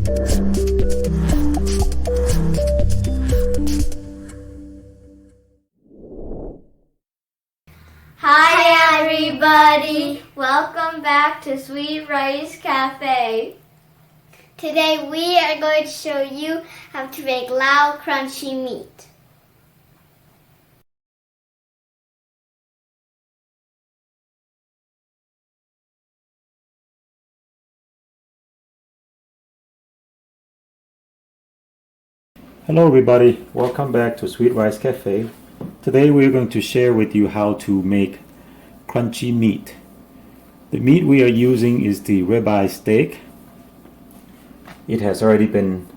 Hi everybody! Welcome back to Sweet Rice Cafe. Today we are going to show you how to make loud crunchy meat. Hello everybody, welcome back to Sweet Rice Cafe. Today we're going to share with you how to make crunchy meat. The meat we are using is the ribeye steak. It has already been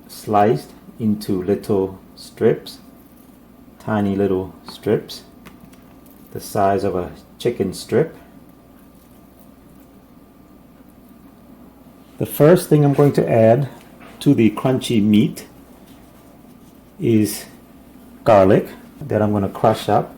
sliced into little strips, tiny little strips, the size of a chicken strip. The first thing I'm going to add to the crunchy meat is garlic that I'm going to crush up.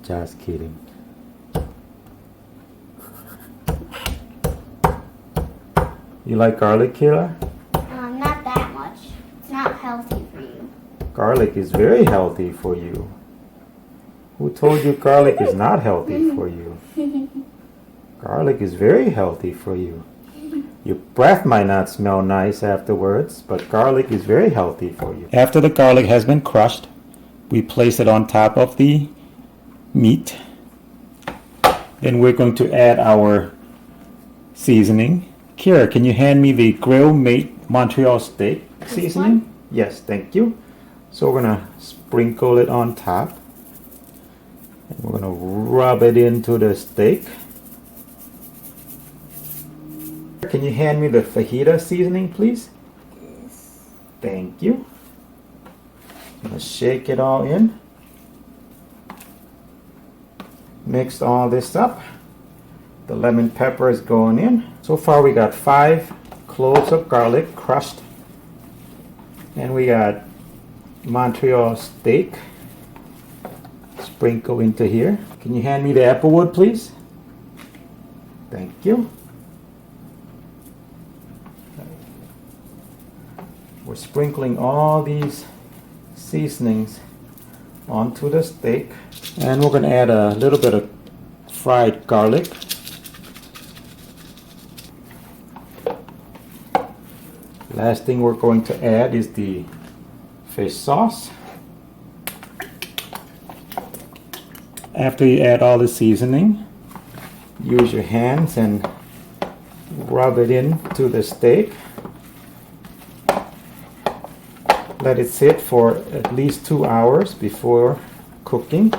Just kidding. You like garlic, Kayla? Not that much. It's not healthy for you. Garlic is very healthy for you. Who told you garlic is not healthy for you? Garlic is very healthy for you. Your breath might not smell nice afterwards, but garlic is very healthy for you. After the garlic has been crushed, we place it on top of the meat. Then we're going to add our seasoning. Kira, can you hand me the Grill Mate Montreal steak seasoning? Yes, thank you. So we're going to sprinkle it on top. And we're going to rub it into the steak. Can you hand me the fajita seasoning, please? Yes. Thank you. I'm going to shake it all in. Mix all this up. The lemon pepper is going in. So far we got 5 cloves of garlic crushed. And we got Montreal steak. Sprinkle into here. Can you hand me the applewood, please? Thank you. We're sprinkling all these seasonings onto the steak. And we're going to add a little bit of fried garlic. Last thing we're going to add is the fish sauce. After you add all the seasoning, use your hands and rub it into the steak. Let it sit for at least 2 hours before cooking.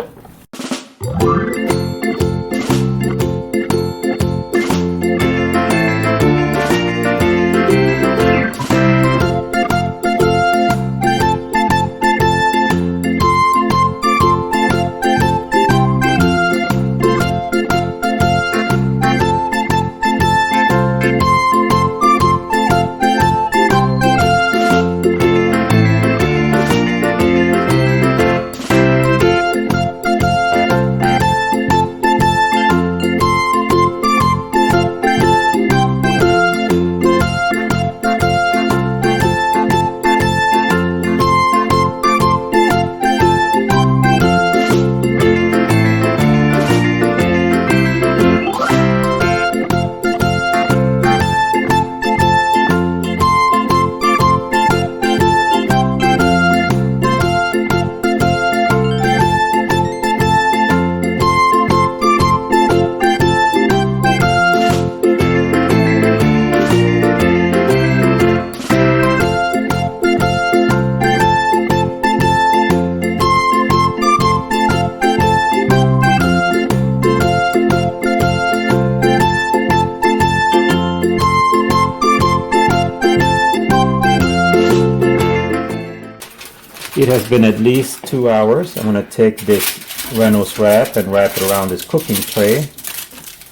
It has been at least 2 hours. I'm going to take this Reynolds wrap and wrap it around this cooking tray.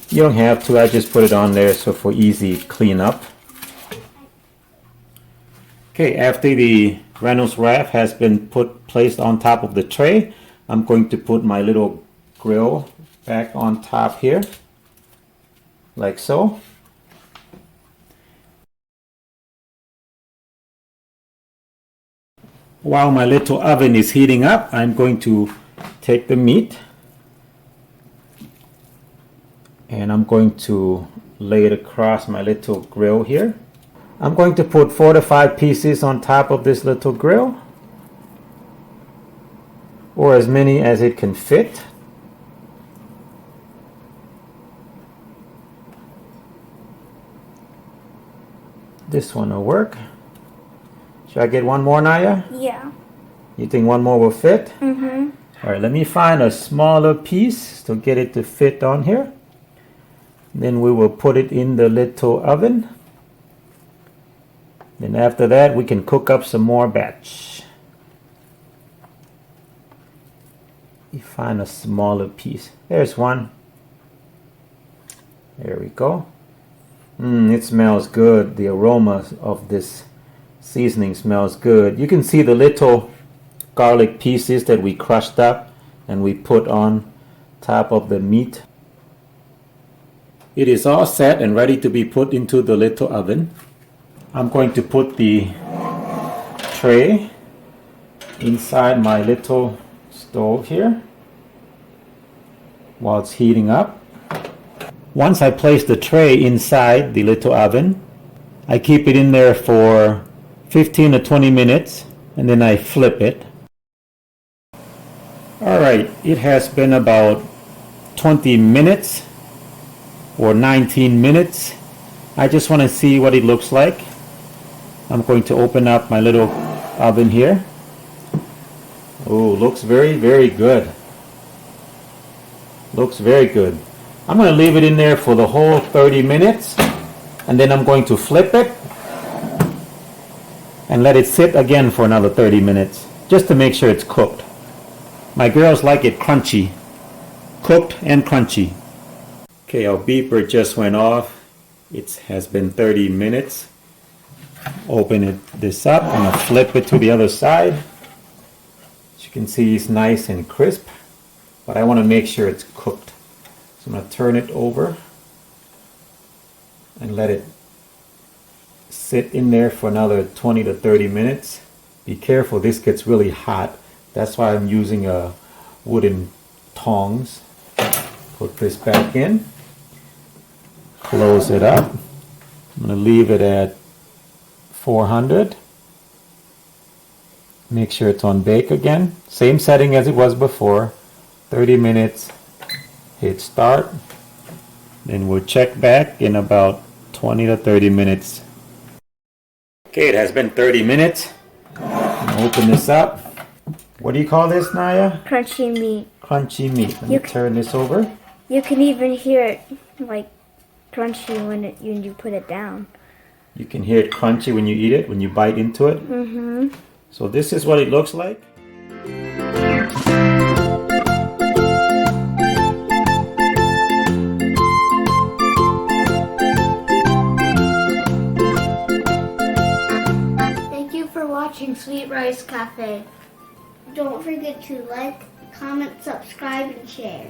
You don't have to, I just put it on there so for easy cleanup. Okay, after the Reynolds wrap has been placed on top of the tray, I'm going to put my little grill back on top here, like so. While my little oven is heating up, I'm going to take the meat and I'm going to lay it across my little grill here. I'm going to put 4 to 5 pieces on top of this little grill, or as many as it can fit. This one will work. Should I get one more, Naya? Yeah. You think one more will fit? Mm-hmm. All right, let me find a smaller piece to get it to fit on here. Then we will put it in the little oven. Then after that, we can cook up some more batch. You find a smaller piece. There's one. There we go. It smells good. The aroma of this seasoning smells good. You can see the little garlic pieces that we crushed up and we put on top of the meat. It is all set and ready to be put into the little oven. I'm going to put the tray inside my little stove here while it's heating up. Once I place the tray inside the little oven, I keep it in there for 15 to 20 minutes and then I flip it. Alright, it has been about 20 minutes or 19 minutes. I just want to see what it looks like. I'm going to open up my little oven here. Oh, looks very, very good. Looks very good. I'm going to leave it in there for the whole 30 minutes and then I'm going to flip it and let it sit again for another 30 minutes just to make sure it's cooked. My girls like it crunchy. Cooked and crunchy. Okay, our beeper just went off. It has been 30 minutes. Open this up. I'm going to flip it to the other side. As you can see, it's nice and crisp, but I want to make sure it's cooked. So I'm going to turn it over and let it sit in there for another 20 to 30 minutes. Be careful, this gets really hot. That's why I'm using wooden tongs. Put this back in. Close it up. I'm going to leave it at 400. Make sure it's on bake again. Same setting as it was before. 30 minutes. Hit start. Then we'll check back in about 20 to 30 minutes. Okay, it has been 30 minutes. Open this up. What do you call this, Naya? Crunchy meat. Crunchy meat. Let me turn this over. You can even hear it like crunchy when you put it down. You can hear it crunchy when you eat it, when you bite into it. Mm-hmm. So this is what it looks like. Thank you for watching Sweet Rice Cafe. Don't forget to like, comment, subscribe, and share.